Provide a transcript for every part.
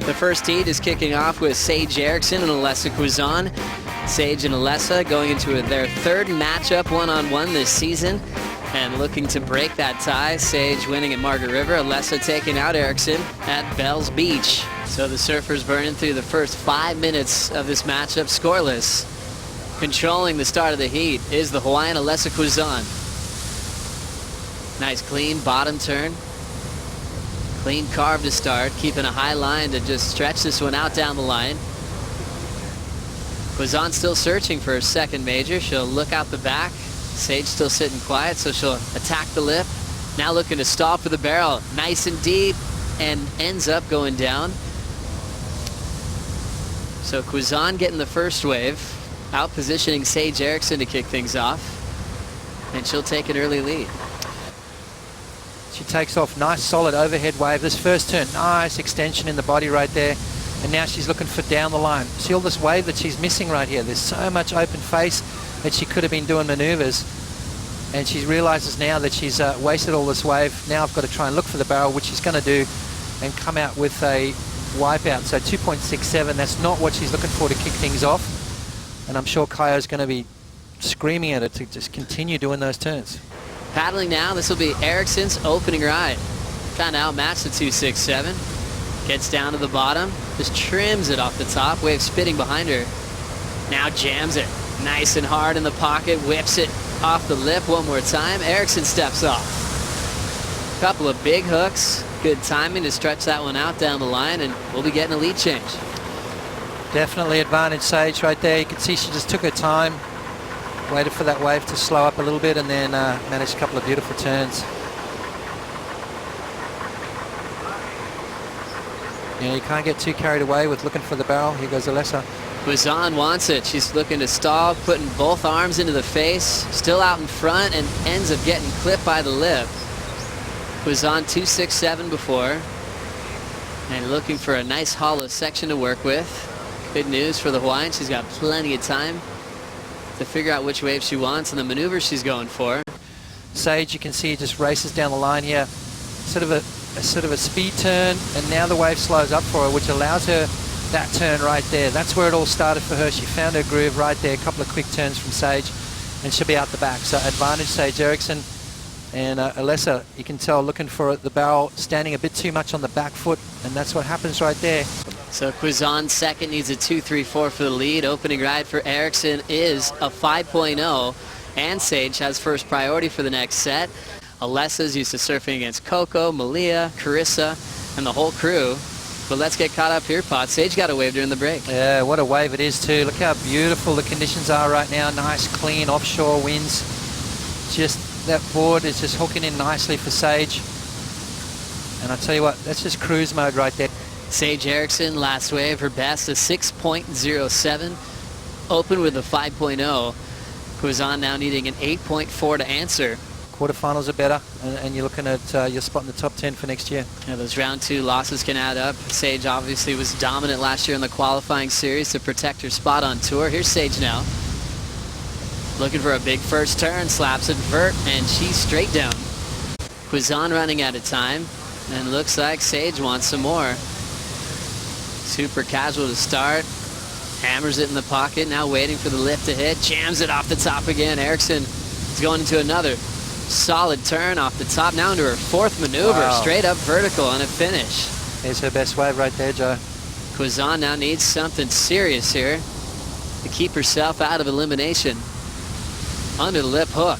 The first heat is kicking off with Sage Erickson and Alessa Quizon. Sage and Alessa going into their third matchup one-on-one this season and looking to break that tie. Sage winning at Margaret River, Alessa taking out Erickson at Bells Beach. So the Surfers burning through the first 5 minutes of this matchup scoreless. Controlling the start of the heat is the Hawaiian Alessa Quizon. Nice clean bottom turn. Clean carve to start, keeping a high line to just stretch this one out down the line. Quizon still searching for her second major. She'll look out the back. Sage still sitting quiet, so she'll attack the lip. Now looking to stall for the barrel. Nice and deep, and ends up going down. So Quizon getting the first wave, out positioning Sage Erickson to kick things off. And she'll take an early lead. She takes off, nice solid overhead wave. This first turn, nice extension in the body right there. And now she's looking for down the line. See all this wave that she's missing right here. There's so much open face that she could have been doing maneuvers. And she realizes now that she's wasted all this wave. Now I've got to try and look for the barrel, which she's going to do, and come out with a wipeout. So 2.67, that's not what she's looking for to kick things off. And I'm sure Kaio's going to be screaming at her to just continue doing those turns. Paddling now, this will be Erickson's opening ride. Trying to outmatch the 2.67. Gets down to the bottom, just trims it off the top, wave spitting behind her. Now jams it, nice and hard in the pocket, whips it off the lip one more time. Erickson steps off. Couple of big hooks, good timing to stretch that one out down the line, and we'll be getting a lead change. Definitely advantage Sage right there. You can see she just took her time. Waited for that wave to slow up a little bit and then managed a couple of beautiful turns. Yeah, you can't get too carried away with looking for the barrel. Here goes Alessa. Quizon wants it. She's looking to stall, putting both arms into the face, still out in front, and ends up getting clipped by the lip. Quizon 2.67 before, and looking for a nice hollow section to work with. Good news for the Hawaiian. She's got plenty of time to figure out which wave she wants and the maneuver she's going for. Sage, you can see, just races down the line here. Sort of a speed turn, and now the wave slows up for her, which allows her that turn right there. That's where it all started for her. She found her groove right there. A couple of quick turns from Sage, and she'll be out the back. So advantage Sage Erickson. And Alessa, you can tell, looking for the barrel, standing a bit too much on the back foot, and that's what happens right there. So Quizon second, needs a 2.34 for the lead. Opening ride for Erickson is a 5.0, and Sage has first priority for the next set. Alessa's used to surfing against Coco, Malia, Carissa, and the whole crew. But let's get caught up here, Pot. Sage got a wave during the break. Yeah, what a wave it is too. Look how beautiful the conditions are right now. Nice, clean offshore winds. Just that board is just hooking in nicely for Sage. And I tell you what, that's just cruise mode right there. Sage Erickson, last wave, her best, a 6.07. Open with a 5.0. Quizon now needing an 8.4 to answer. Quarterfinals are better, and you're looking at your spot in the top 10 for next year. Yeah, those round 2 losses can add up. Sage obviously was dominant last year in the qualifying series to protect her spot on tour. Here's Sage now. Looking for a big first turn, slaps it vert, and she's straight down. Quizon running out of time, and looks like Sage wants some more. Super casual to start, hammers it in the pocket, now waiting for the lift to hit, jams it off the top again. Erickson is going into another solid turn off the top, now into her fourth maneuver. Wow. Straight up vertical on a finish. There's her best wave right there, Joe. Quizon now needs something serious here to keep herself out of elimination. Under the lip hook.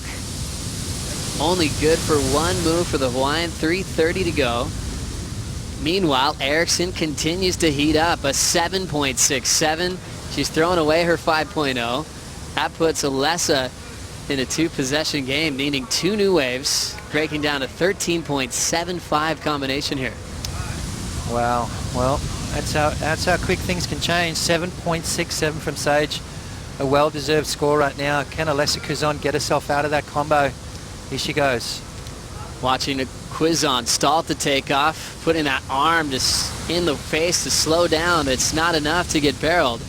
Only good for one move for the Hawaiian, 3:30 to go. Meanwhile, Erickson continues to heat up, a 7.67. She's throwing away her 5.0. That puts Alessa in a 2-possession game, needing 2 new waves, breaking down a 13.75 combination here. Wow, well, that's how quick things can change. 7.67 from Sage. A well-deserved score right now. Can Alessa Quizon get herself out of that combo? Here she goes. Watching a Quizon stall to take off, putting that arm just in the face to slow down. It's not enough to get barreled.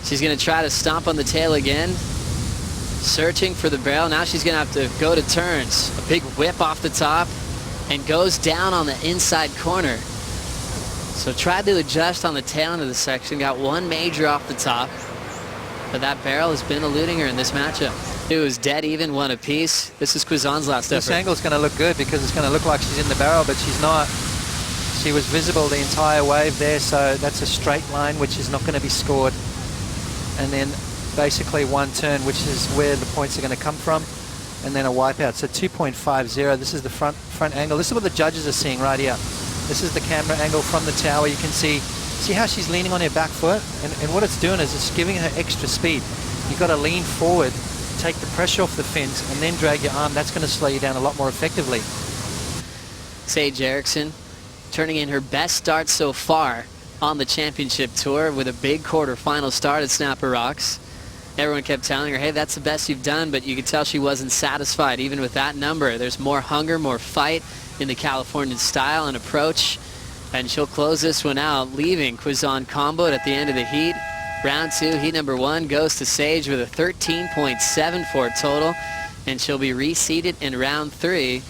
She's going to try to stomp on the tail again. Searching for the barrel. Now she's going to have to go to turns. A big whip off the top and goes down on the inside corner. So tried to adjust on the tail end of the section, got one major off the top, but that barrel has been eluding her in this matchup. It was dead even, one apiece. This is Quizon's last effort. This angle's going to look good because it's going to look like she's in the barrel, but she's not. She was visible the entire wave there, so that's a straight line which is not going to be scored. And then basically one turn, which is where the points are going to come from, and then a wipeout. So 2.50. This is the front angle. This is what the judges are seeing right here. This is the camera angle from the tower. You can see how she's leaning on her back foot, and what it's doing is it's giving her extra speed. You've got to lean forward, take the pressure off the fins, and then drag your arm. That's going to slow you down a lot more effectively. Sage Erickson turning in her best start so far on the championship tour with a big quarterfinal start at Snapper Rocks. Everyone kept telling her, hey, that's the best you've done, but you could tell she wasn't satisfied even with that number. There's more hunger, more fight in the Californian style and approach, and she'll close this one out, leaving Quizon comboed at the end of the heat. Round 2, heat number 1 goes to Sage with a 13.74 total, and she'll be reseeded in round 3.